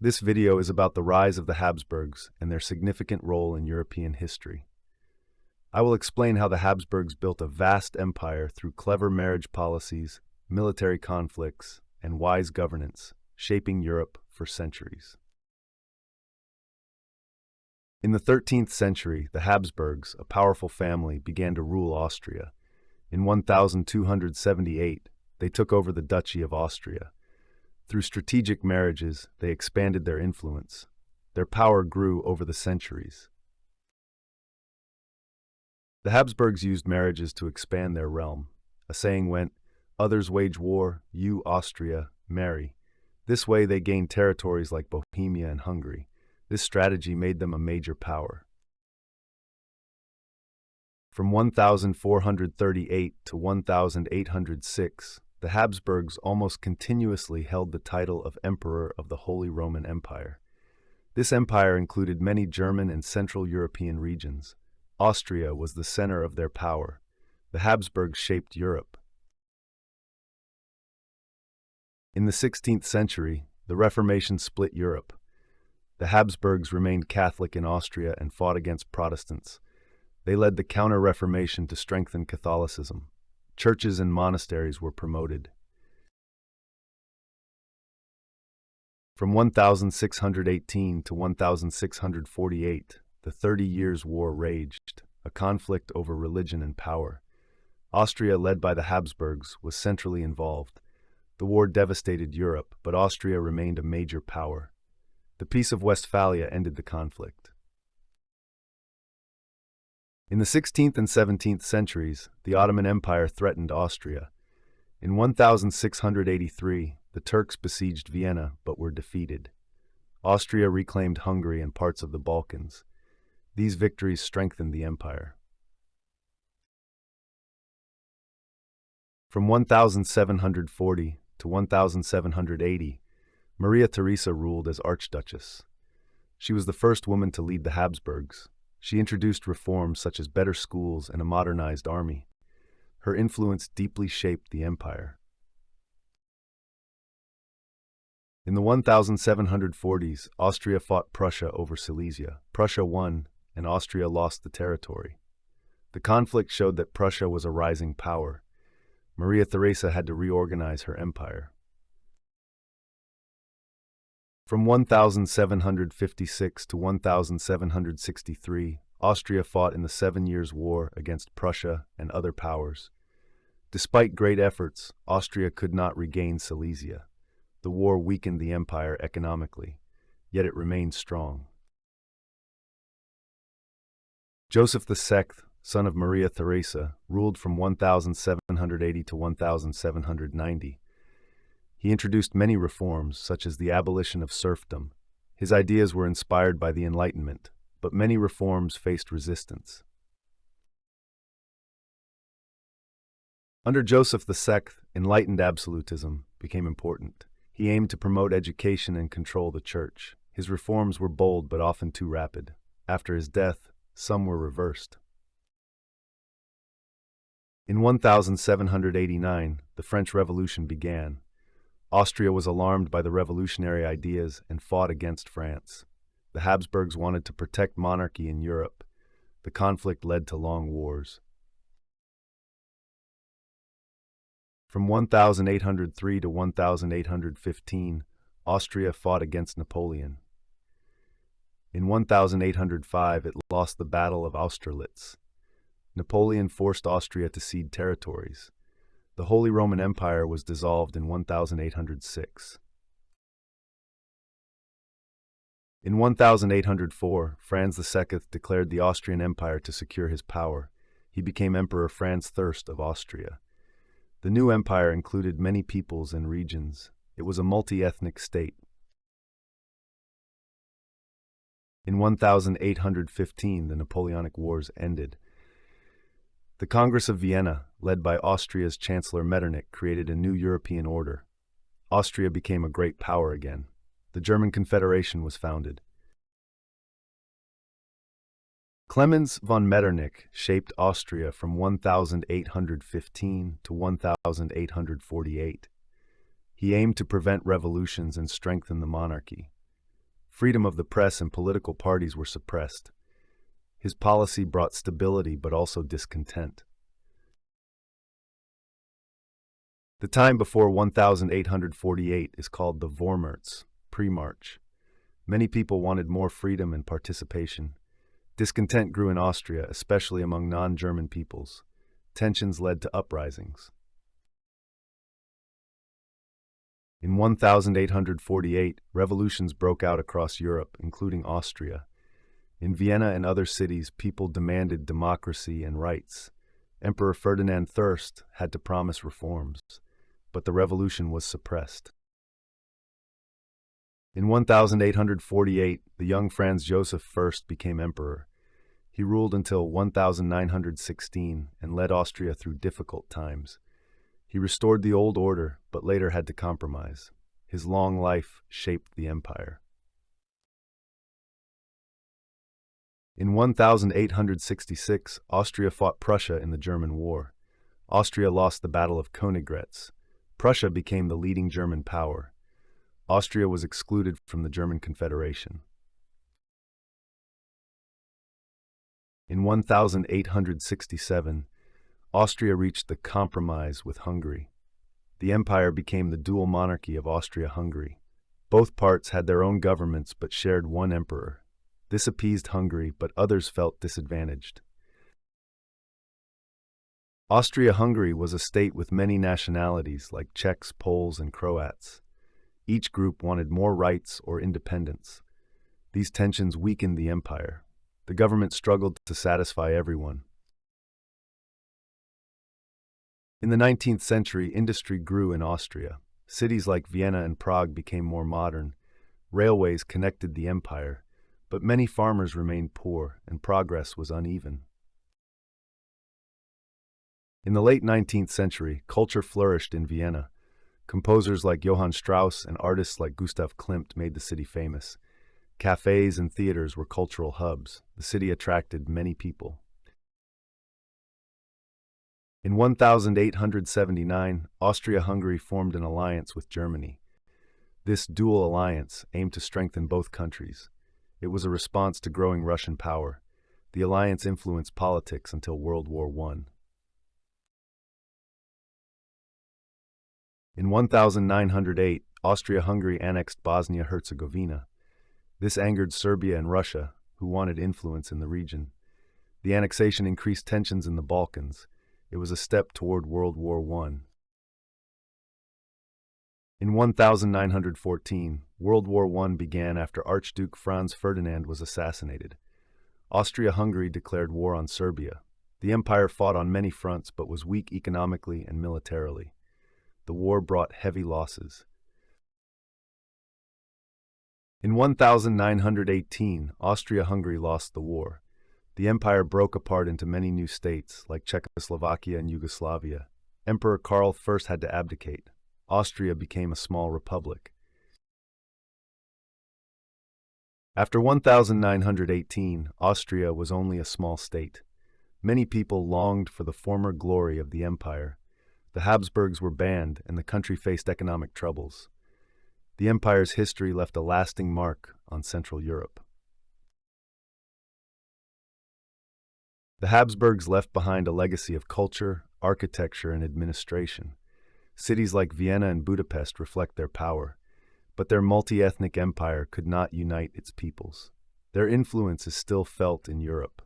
This video is about the rise of the Habsburgs and their significant role in European history. I will explain how the Habsburgs built a vast empire through clever marriage policies, military conflicts, and wise governance, shaping Europe for centuries. In the 13th century, the Habsburgs, a powerful family, began to rule Austria. In 1278, they took over the Duchy of Austria. Through strategic marriages, they expanded their influence. Their power grew over the centuries. The Habsburgs used marriages to expand their realm. A saying went, "Others wage war, you, Austria, marry." This way they gained territories like Bohemia and Hungary. This strategy made them a major power. From 1438 to 1806, the Habsburgs almost continuously held the title of Emperor of the Holy Roman Empire. This empire included many German and Central European regions. Austria was the center of their power. The Habsburgs shaped Europe. In the 16th century, the Reformation split Europe. The Habsburgs remained Catholic in Austria and fought against Protestants. They led the Counter-Reformation to strengthen Catholicism. Churches and monasteries were promoted. From 1618 to 1648, the 30 Years' War raged, a conflict over religion and power. Austria, led by the Habsburgs, was centrally involved. The war devastated Europe, but Austria remained a major power. The Peace of Westphalia ended the conflict. In the 16th and 17th centuries, the Ottoman Empire threatened Austria. In 1683, the Turks besieged Vienna but were defeated. Austria reclaimed Hungary and parts of the Balkans. These victories strengthened the empire. From 1740 to 1780, Maria Theresa ruled as Archduchess. She was the first woman to lead the Habsburgs. She introduced reforms such as better schools and a modernized army. Her influence deeply shaped the empire. In the 1740s, Austria fought Prussia over Silesia. Prussia won, and Austria lost the territory. The conflict showed that Prussia was a rising power. Maria Theresa had to reorganize her empire. From 1756 to 1763, Austria fought in the 7 Years' War against Prussia and other powers. Despite great efforts, Austria could not regain Silesia. The war weakened the empire economically, yet it remained strong. Joseph II, son of Maria Theresa, ruled from 1780 to 1790. He introduced many reforms, such as the abolition of serfdom. His ideas were inspired by the Enlightenment, but many reforms faced resistance. Under Joseph II, enlightened absolutism became important. He aimed to promote education and control the church. His reforms were bold but often too rapid. After his death, some were reversed. In 1789, the French Revolution began. Austria was alarmed by the revolutionary ideas and fought against France. The Habsburgs wanted to protect monarchy in Europe. The conflict led to long wars. From 1803 to 1815, Austria fought against Napoleon. In 1805, it lost the Battle of Austerlitz. Napoleon forced Austria to cede territories. The Holy Roman Empire was dissolved in 1806. In 1804, Franz II declared the Austrian Empire to secure his power. He became Emperor Franz I of Austria. The new empire included many peoples and regions. It was a multi-ethnic state. In 1815, the Napoleonic Wars ended. The Congress of Vienna, led by Austria's Chancellor Metternich, created a new European order. Austria became a great power again. The German Confederation was founded. Clemens von Metternich shaped Austria from 1815 to 1848. He aimed to prevent revolutions and strengthen the monarchy. Freedom of the press and political parties were suppressed. His policy brought stability but also discontent. The time before 1848 is called the Vormärz, pre-March. Many people wanted more freedom and participation. Discontent grew in Austria, especially among non-German peoples. Tensions led to uprisings. In 1848, revolutions broke out across Europe, including Austria. In Vienna and other cities, people demanded democracy and rights. Emperor Ferdinand I had to promise reforms, but the revolution was suppressed. In 1848, the young Franz Joseph I became emperor. He ruled until 1916 and led Austria through difficult times. He restored the old order, but later had to compromise. His long life shaped the empire. In 1866, Austria fought Prussia in the German War. Austria lost the Battle of Königgrätz. Prussia became the leading German power. Austria was excluded from the German Confederation. In 1867, Austria reached the compromise with Hungary. The empire became the dual monarchy of Austria-Hungary. Both parts had their own governments but shared one emperor. This appeased Hungary, but others felt disadvantaged. Austria-Hungary was a state with many nationalities like Czechs, Poles, and Croats. Each group wanted more rights or independence. These tensions weakened the empire. The government struggled to satisfy everyone. In the 19th century, industry grew in Austria. Cities like Vienna and Prague became more modern. Railways connected the empire, but many farmers remained poor and progress was uneven. In the late 19th century, culture flourished in Vienna. Composers like Johann Strauss and artists like Gustav Klimt made the city famous. Cafes and theaters were cultural hubs. The city attracted many people. In 1879, Austria-Hungary formed an alliance with Germany. This dual alliance aimed to strengthen both countries. It was a response to growing Russian power. The alliance influenced politics until World War I. In 1908, Austria-Hungary annexed Bosnia-Herzegovina. This angered Serbia and Russia, who wanted influence in the region. The annexation increased tensions in the Balkans. It was a step toward World War I. In 1914, World War I began after Archduke Franz Ferdinand was assassinated. Austria-Hungary declared war on Serbia. The empire fought on many fronts but was weak economically and militarily. The war brought heavy losses. In 1918, Austria-Hungary lost the war. The empire broke apart into many new states, like Czechoslovakia and Yugoslavia. Emperor Karl I had to abdicate. Austria became a small republic. After 1918, Austria was only a small state. Many people longed for the former glory of the empire. The Habsburgs were banned, and the country faced economic troubles. The empire's history left a lasting mark on Central Europe. The Habsburgs left behind a legacy of culture, architecture, and administration. Cities like Vienna and Budapest reflect their power, but their multi-ethnic empire could not unite its peoples. Their influence is still felt in Europe.